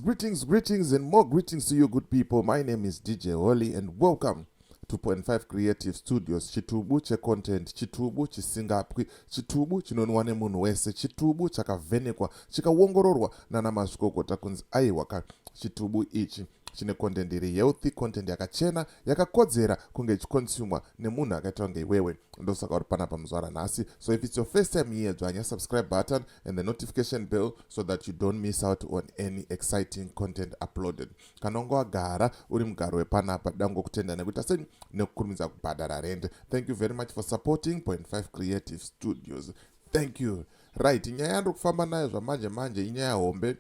greetings, and more greetings to you good people. My name is DJ Holly and welcome to 2.5 Creative Studios. Chitubu che content, chitubu chisingapwi, chitubu chinonwa nemunhu wese, chitubu chakavhenekwa, chikawongororwa nana mazvikokota kunzi aiwa chitubu ichi chine content iri healthy, content yakachena, yakakodzera kunge ichikonsumwa nemunhu akaitwa kunge iwewe. Ndosaka uri panapa muzvara nhasi. So if it's your first time here, dzvanya subscribe button and the notification bell so that you don't miss out on any exciting content uploaded. Kana unga wagara uri mugaro wepanapa, dango kutenda nekuita sei nekukurumidza kubhadhara rent. Thank you very much for supporting 2.5 Creative Studios. Thank you. Right, inyaya yandiri kufamba nayo zvamanje inyaya hombe,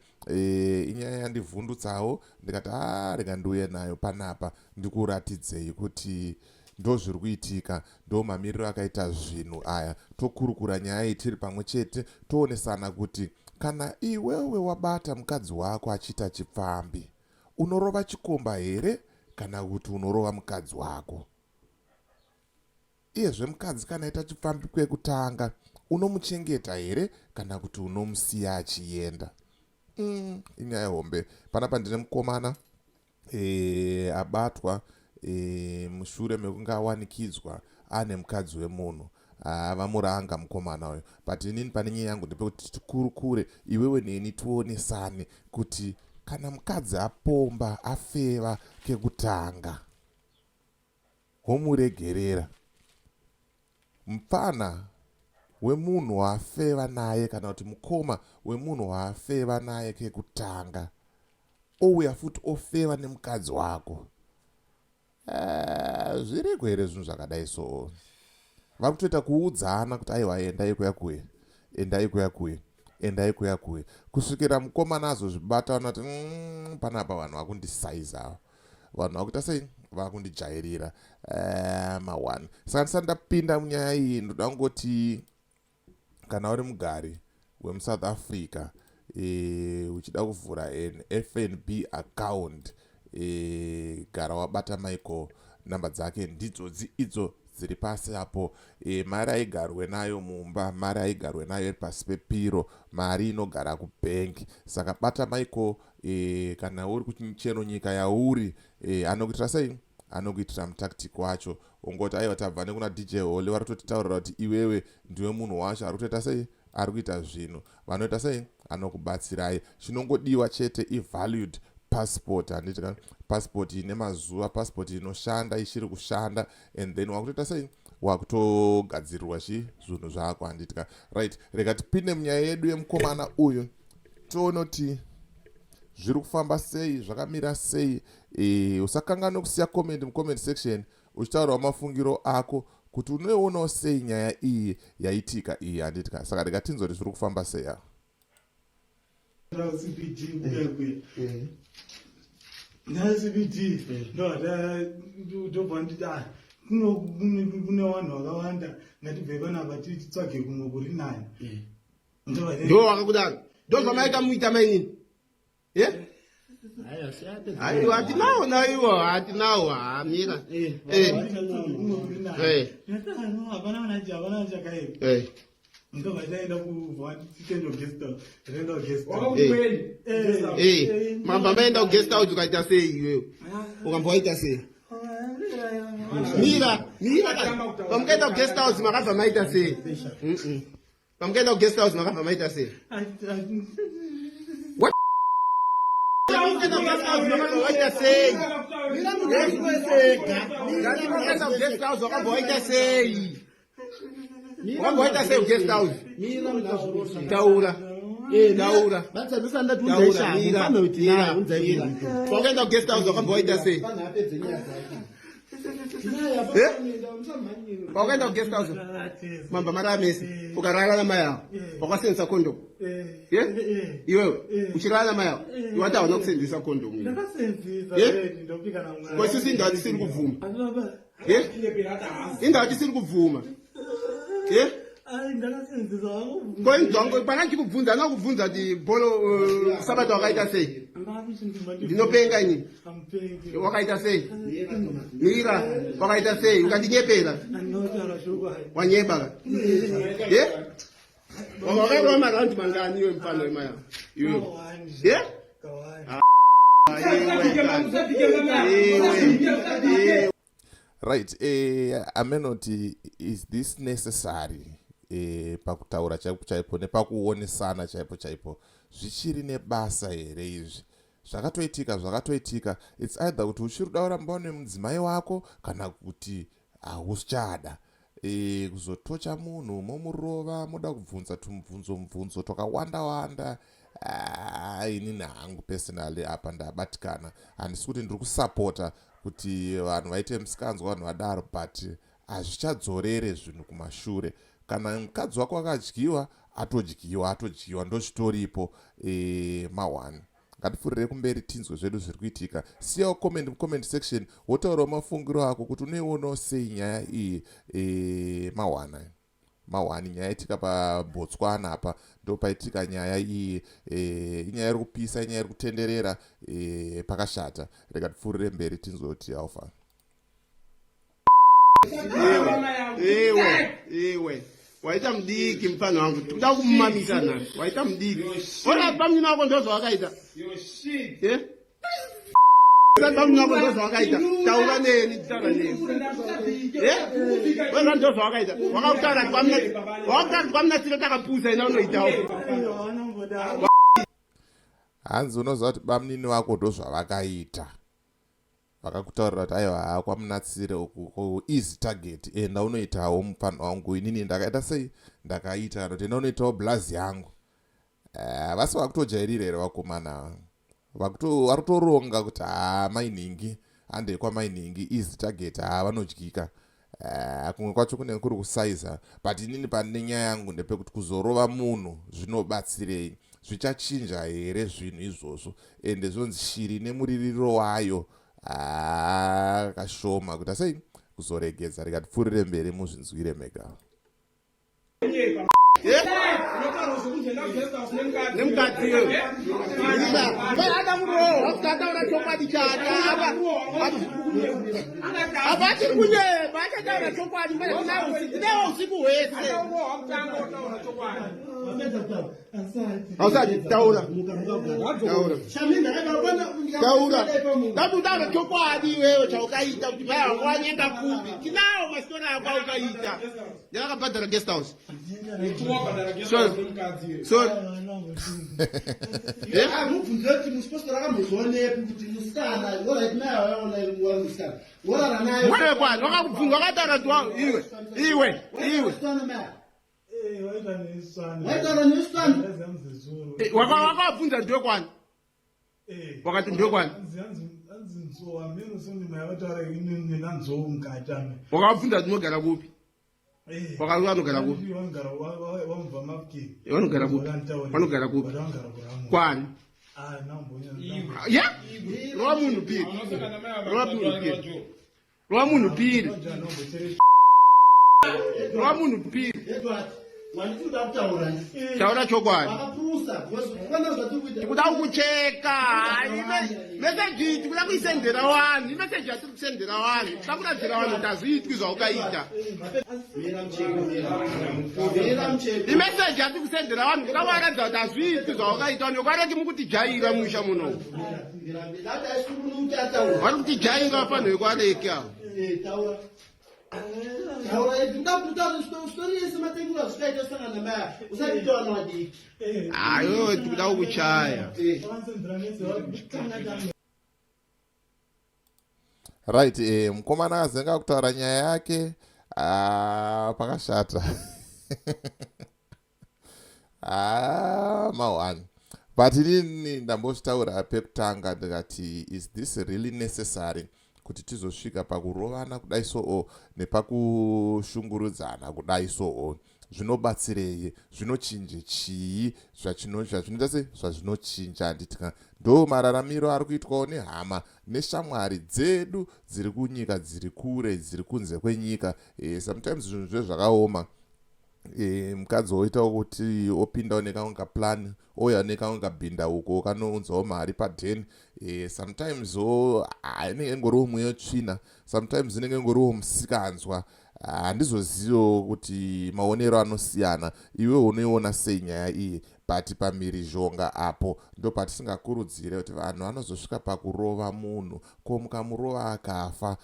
inyaya yandivhundutsawo ndikati rega ndiuye nayo panapa ndikuratidzei kuti ndo zviri kuitika, ndo mamiriro akaita zvinhu aya. Tokurukura nyaya iyi tiri pamwe chete, toonesana kuti kana iwewe wabata mukadzi wako achiita chipfambi, unorova chikomba here kana kuti unorova mukadzi wako? Iyezve mukadzi kana aita chipfambi kwekutanga, unomuchengeta here kana kuti unomusiya achienda? Inyaya hombe. Panapa ndine mukomana abatwa mushure mekunge awanikidzwa ane mukadzi wemunhu. Vamuranga mukomana uyo, but inini pane nyaya yangu ndepekuti tikurukure iwewe neni tionesane kuti kana mukadzi apomba afeva kekutanga womuregerera, mupfana wemunhu waafeva naye kana kuti mukoma wemunhu waafeva naye kekutanga ouya futi ofeva nemukadzi wako, zviriko here zvinhu zvakadai so? Vakutoita kuudzana kuti aiwa endai kuyakuye, endai kuyakuye, endai kuyakuye, kusvikira mukomana azozvibata vanoti panapa vanhu vakundisaiza, vanhu vakuita sei, vakundijairira mawani. Saka ndisati ndapinda munyaya iyi, ndoda kungoti kana uri mugari wemuSouth Africa uchida kuvhura an FNB account, gara wabata Michael, namba dzake ndidzodzi idzo dziri pasi apo. Mari aigarwe nayo mumba, mari aigarwe nayo pasi pepiro, mari inogara kubengi. Saka bata Michael, kana uri kuchero nyika yauri, anokuitira sei? Anokuitira mutactic wacho. Ungoti aiwa tabva nekuna DJ Holly vari kutotitaurira kuti iwewe ndiwe munhu wacho ari kutoita sei? Ari kuita zvinhu. Vanoita sei? Anokubatsirai. Chinongodiwa chete i-valued passport, handiti kana passport ine mazuva, passport inoshanda ichiri kushanda, and then wakutoita sei? Wakutogadzirirwa zvinhu zvako, handiti kana. Right, rega tipinde munyaya yedu yemukomana uyu tione kuti zviri kufamba sei, zvakamira sei. Usakanganwa kusiya comment mucomment section uchitaurawo mafungiro ako kuti unoionawo sei nyaya iyi yaitika iyi, handiti kana. Saka rega tinzori zviri kufamba sei. kune vanhu vakawanda ngatibve panapa titsvage kumwe kuri nani ndo wakakudaro ndo zvamaita muita mainini hatinawo naiwo hatinawo hamira hapana chakaipa ndo vachaenda kuvha tichendo guest house renda guest mamba maenda kuguest house ukaita sei iwewe ukamboita sei? Mira pamukaenda kuguest house makabva maita sei? Pamukaenda kuguest house makabva maita sei? Wakamboita sei guest house? Taura. Taura. Wakaenda guest house wakamboita sei? Wakaenda guest house mamba mara mesi ukarara na maya wakasenza condom. Iwewe uchirara na maya iwata wana kusenzisa condom. ndopika na mwana. Kwa sisi ndati siri kuvuma. Indati siri kuvuma. Ndakasenzisa kwa nzwangu panaki kubvunza na kubvunza ti bolo sabato wakaita sei? Ndinopenga ini. Wakaita sei? Mira wakaita sei? Ukandinyepera. Wanyeba. Wakaita maraundi mangani iwe mfano maya. Iwe. Right, amenoti, is this necessary? Pakutaura chaipo chaipo nepakuonesana chaipo chaipo zvichiri nebasa here izvi? Zvakatoitika. It's either kuti uchiri kuda kuramba nemudzimai wako kana kuti hauchada. Kuzotocha munhu momurova, moda kubvunza tumubvunzo twakawanda. Inini hangu personally apa ndabatikana, handisi kuti ndiri kusapota kuti vanhu vaite musikanzwa vanhu vadaro, but hazvichadzorere zvinhu kumashure. Kana mukadzi wako akadyiwa, atodyiwa, ndochitoripo. Mawani ngatifurire kumberi tinzwe zvedu zviri kuitika. Siyawo comment mucomment section wotaurawo mafungiro ako kuti unoionawo sei nyaya iyi. Mawani nyaya itika paBotswana apa ndo paitika nyaya iyi. Inyaya iri kupisa, inyaya iri kutenderera, pakashata. Rega tipfurire mberi tinzwe kuti alfa. Ewe waita mdiki mfano wangu, tukuda kumumamisa nani, waita mdiki. Ona pamnyina wako ndozo wakaita. Pamnyina wako ndozo wakaita. Taura neni, tara neni. Wena ndozo wakaita. Wakutara kwamna tilo takapusa ina unoita. Hanzi unoziva kuti bamnini wako ndozo wakaita. Vakakutaurira kuti aiwa kwamunatsire uku easy target, enda unoitawo mufano wangu. Inini ndakaita sei? Ndakaita kuti enda unoitawo blazi yangu. Vasi vakutojairira here vakomana. Vakutoronga kuti mainingi andekwa mainingi easy target vanodyika. Kumwe kwacho kune kuri kusaiza, but inini pane nyaya yangu ndepekuti kuzorova munhu zvinobatsirei? Zvichachinja here zvinhu izvozvo? Ende zvonzi shiri nemuririro wayo kashoma kuti sei kuzoregedza. Rikatipfurire mberi muzvinzwire mega. Nemukadzi ada muroho wakataura chokwadi chake apa achiri kunyeba achataura chokwadi kudawo usiku hwese. Ausati taura ndakutaura chokwadi iwewe chaukaita kuti pai wangu wanyenga kupi. Tinawo masitori ako aukaita. Ndakabhadhara guest house. Wakakubvunza wakataura iwe wakabvunza ndokwani? Wakati ndokwani? Wakabvunza tinogara kupi? Wakati vanogara kupi? Vanogara kupi? Kwani? Wemunhu Mbiri. Wemunhu Mbiri. Wemunhu Mbiri. Taura chokwadi. Kuda kucheka. Message tikuda kuisendera wani. Message atiri kusendera wani. Takuradzira wani tazviitwi zvaukaita. Message atiri kusendera wani. Takuratidza kuti hazviitwi zvaukaita. Nokwareki mukutijaira musha muno. Vari kutijaira panhu kwareka. Ayo tikuda kukuchaya. Right, mukomana azenga kutaura nyaya yake pakashata. Mawani. But inini ndambozvitaura pekutanga ndikati, is this really necessary kuti tizosvika pakurovana kudai so nepakushungurudzana kudai so? Zvinobatsirei? Zvinochinje chii? Zvinoita sei zvazvinochinja? Handitika ndo mararamiro ari kuitwawo nehama neshamwari dzedu dziri kunyika dziri kure, dziri kunze kwenyika. Sometimes zvinhu zvezvakaoma. Mukadzi woitawo kuti opindawo nekaunga plan, ouya nekaunga bhinda uko kanounzawo mari padheni. Sometimes inenge ngoriwo mweyo tsvina, sometimes inenge ngoriwo musikanzwa. Handizozivo kuti maonero anosiyana. Iwe unoiona sei nyaya iyi? but pamhirizhonga apo ndo patisingakurudzire kuti vanhu vanozosvika pakurova munhu, ko mukamurova akafa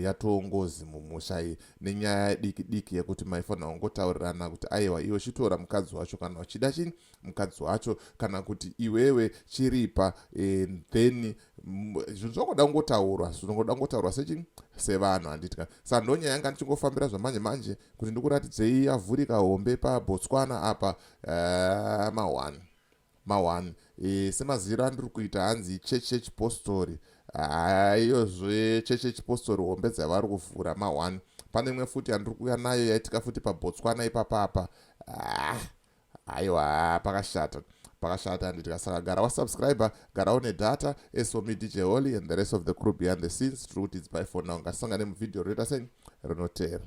yatongozi mumusha iyi, nenyaya diki diki yekuti maifanira kungotaurirana kuti aiwa iwe chitora mukadzi wacho kana uchida chini mukadzi wacho, kana kuti iwewe chiripa then zvinongoda kungotaurwa sechini sevanhu handitika. Saka ndonyaya yanga ndichingofambira zvamanje manje kuti ndikuratidzei yavhurika hombe paBotswana apa ma1 semaziro andiri kuita hanzi church postori, iyozve church postori hombe dzavari kuvhura ma1. Pane imwe futi yandiri kuuya nayo yaitika futi paBotswana ipapapa, aiwa pakashata handitika. Saka gara wasubscriber, gara une data, SOME DJ Holly and the rest of the crew behind the scenes. Truth is bye for now. Ngasangane muvidheo rinoita sei rinotera.